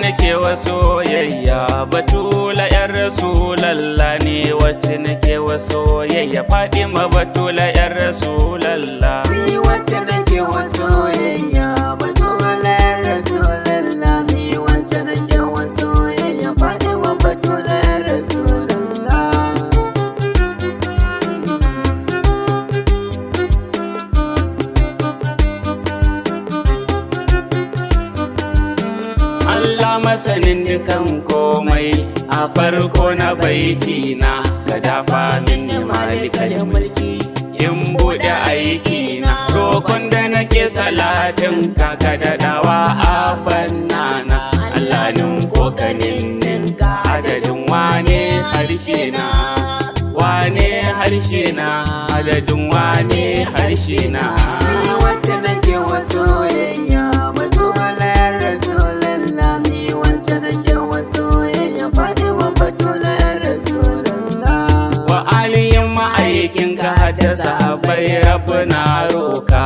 nake wa soyayya Batula yar Rasulallah ne wacce nake wa soyayya Fatima Batula yar Rasulallah ni wacce nake wa soyayya Batula yar Rasulallah ni wacce nake wa soyayya Fatima Batula yar Rasulallah Allah masanin dukan komai a farko na baitina ka dafa min malikal mulki in bude aikina roƙon da nake salatin ka ka daɗawa a bannana Allah ninko ka ninninka adadin wane harshe na adadin wane harshe na ni wacce nake wa soyayya Batula yar Rasulallah ni wacce nake wa soyayya Fatima Batula yar Rasulallah wa aliyin ma'aikin ka haddasa bai rabu na roka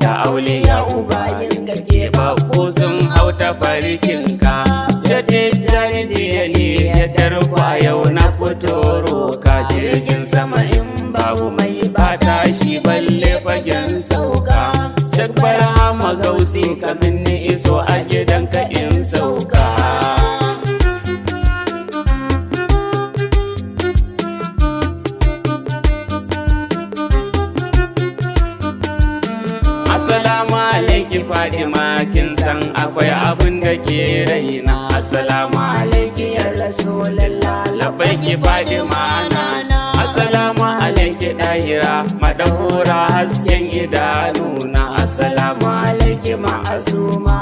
da auliya ubayin ka ke babu sun hauta farkinka sai tijjani jiyali ya tarkwa yau na fito roka jirgin sama in babu mai bata shi balle fagen sauka sakbar hama gausi kamin ni iso a gidanka in sauka Assalamu alaiki Fatima kin san akwai abin da ke raina Assalamu alaiki ya Rasulallah labbaiki Fatima nana Assalamu alaiki Dahira madahura hasken idanuna Assalamu alaiki ma'asuma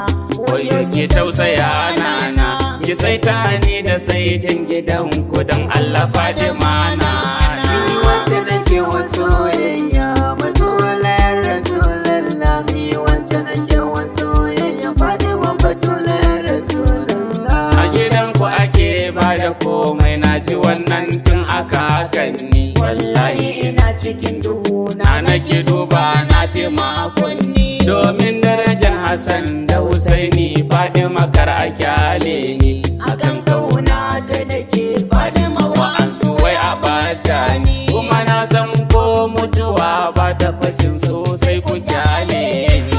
wayo ki tausaya nana ki saita ni da saitin gidanku don Allah Fatima nana ni wacce nake wa soyayya Batula yar Rasulallah ni wacce nake wa soyayya Fatima Batula yar Rasulallah a gidanku ake bada komai na ji wannan tun aka hakanni wallahi ina cikin duhu na nake duba na fi makonni domin darajar Hassan da Husaini Fatima kar a kyale ni akan kauna ta nake Fatima wa'ansu wai a bada ni kuma na san ko mutuwa ba ta fashin sosai ku kyale ni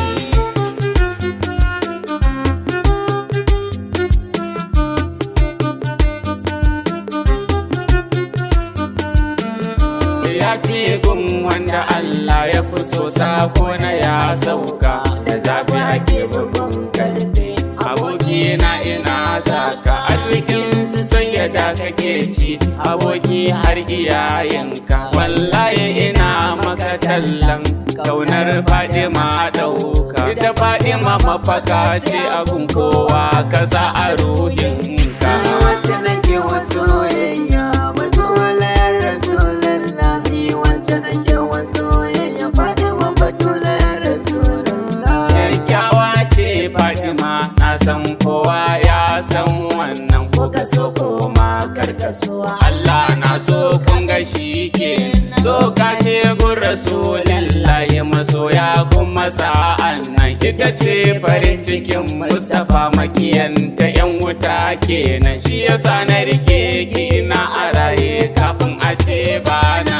ya ce gun wanda Allah ya fi so sako na ya sauka da zafi ake bugun karfe aboki na ina zaka a cikin su sayyada kake ci aboki har iyayenka wallahi ina maka tallan kaunar Fatima dauka ita Fatima mafaka ce a gun kowa kasa a ruhinka ni wacce nake wa soyayya Batula yar Rasulallah ni wacce nake wa soyayya Fatima Batula yar Rasulallah kyakkyawa ce Fatima na san kowa ya san wannan ko ka so ko ma karkaso Allah na so kun ga shi ke so ka ce gun Rasulillahi masoya kuma sa'an nan ita ce farin cikin Mustapha makiyanta yan wuta kenan shi yasa na rike ki na a raye kafin a ce ba na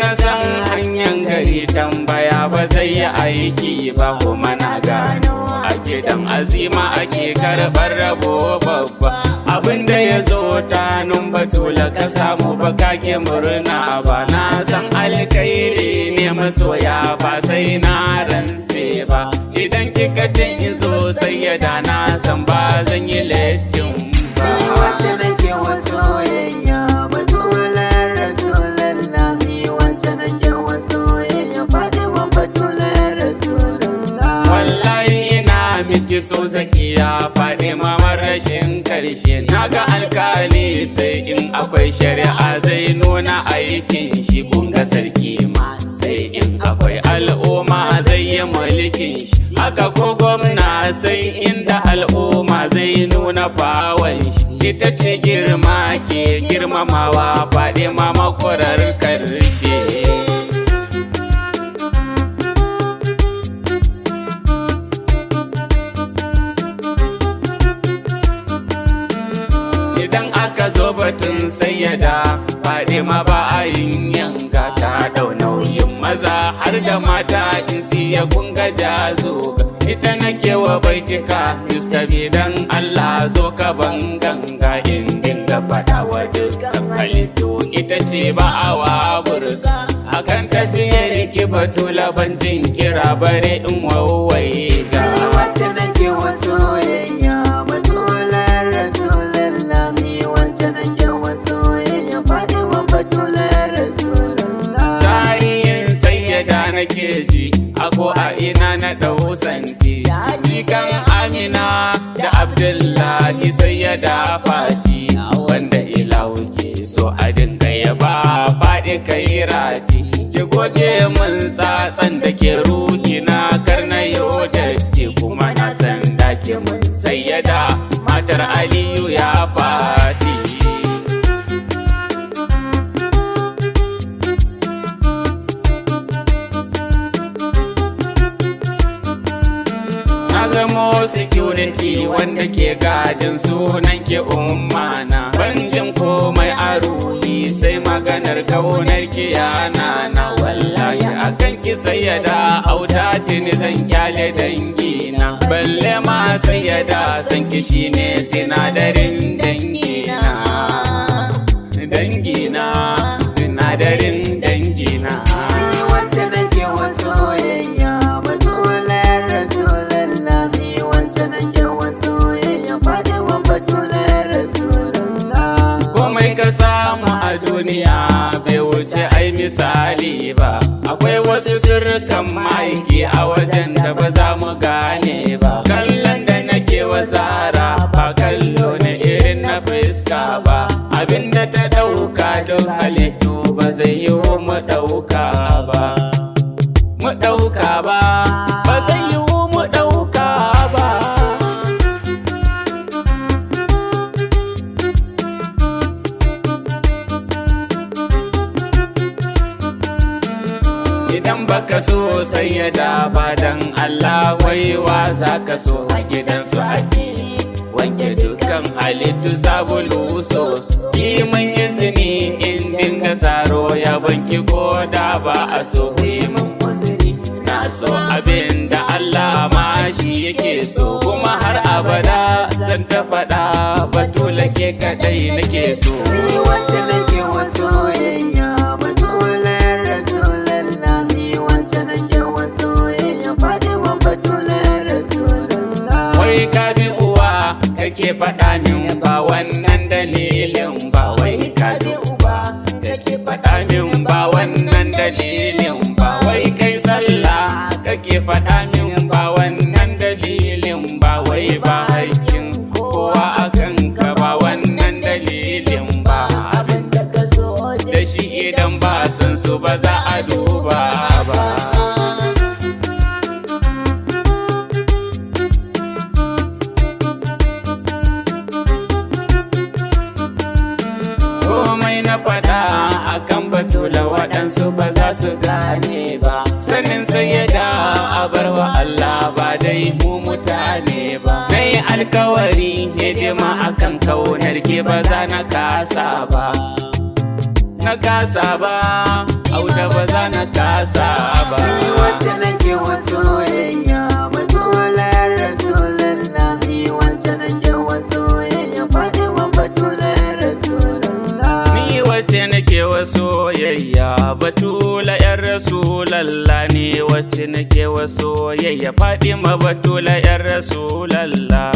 na san hanyar gari tambaya ba zai yi aiki ba kuma na gano a gidan azima ake karɓar rabo babba abinda ya zo ta nun Batula ka samu ba kake murna ba na san alkairi ne masoya ba sai na rantse ba idan kika ce ki zo sai ya da na san ba zan yi lettin ba ni wacce nake wa soyayya Batula yar Rasulallah ni wacce nake wa soyayya Fatima Batula yar Rasulallah wallahi ina miki so zakiya Fatima marashin karshe naga alkali sai in akwai shari'a zai nuna aikin shi kunga sarki ma sai in akwai al'umma zai yi mulkin shi haka ko gwamna sai inda al'umma zai nuna bawan shi ita ce girma ke girmamawa faɗi ma makwarar karce. Idan aka zo batun sayyada Fadima ba a yin yanka ta dau nauyin maza har da mata in siya kunga jazo. Ita nake wa baitika Mr. Bidan Allah zo ka ban ganga in dinga faɗa wa dukkan halittu ita ce ba a wa burga. Akan tafiyar ki Batula ban jin kira bare in wawwai ga. Wacce nake wa soyayya Batula Rasulallah, ni wacce nake wa soyayya Fadima Batula Rasulallah. Tarihin sayyada nake ji ako a ina na ɗau santi. Jikan Amina da Abdullahi sayyada Fati wanda ilahu ke so a dinga yaba faɗi kai rati. Ki goge mun tsatsan da ke ruhi na karna yau datti kuma na san zaki mun sayyada matar Aliyu ya Fati. Na zamo security wanda ke gadin sunan ki ummana. Banjin komai a ruhi sai maganar kaunar ki yana na. Wallahi akan ki sayyada auta tuni zan kyale dangina. Balle ma sayyada san ki shine sinadarin dangina. Dangina sinadarin dangina. Wacce nake wa soyayya Batula Rasulallah, ni wacce nake wa soyayya Fadima Batula Rasulallah. Komai ka samu a duniya bai wuce ai misali ba. Akwai wasu sirrukan ma'aiki a wajen da ba za mu gane ba. Kallon da nake wa Zara ba kallo na irin na fuska ba. Abinda ta ɗauka don halittu ba zai yi mu ɗauka ba. Mu ɗauka ba, ba zai yi mu ɗauka ba. Idan baka so sayyada ba dan Allah waiwa za ka so a gidansu ake wanke dukkan halittu sabulu sos. Yi min izini in dinga tsaro ya banki ko da ba a so. Yi min uzuri na so abin da Allah ma shi yake so. Kuma har abada zan ta faɗa Batula ke kadai nake so. Ni wacce nake wa soyayya Batula Rasulallah, ni wacce nake wa soyayya Fadima Batula Rasulallah. Wai ka bi uwa kake faɗa min ba wannan dalilin ba. Wai ka bi uba kake faɗa min ba wannan dalilin ba. Wai kai sallah kake faɗa min ba wannan dalilin ba. Wai ba haƙƙin kowa akan ka ba wannan dalilin ba. Abin da ka so da shi idan ba san su ba za a duba ba. Komai na faɗa akan Batula waɗansu ba za su gane ba. Sanin sayyada a barwa Allah ba dai mu mutane ba. Na yi alkawari hidima akan kaunar ke ba za na kasa ba. Na kasa ba, auta ba za na kasa ba. Ni wacce nake wa soyayya Batula Rasulallah, ni wacce nake wa soyayya Fadima Batula Rasulallah. Ni wacce nake wa soyayya Batula yar Rasulallah. Ni wacce nake wa soyayya Fadima Batula yar Rasulallah.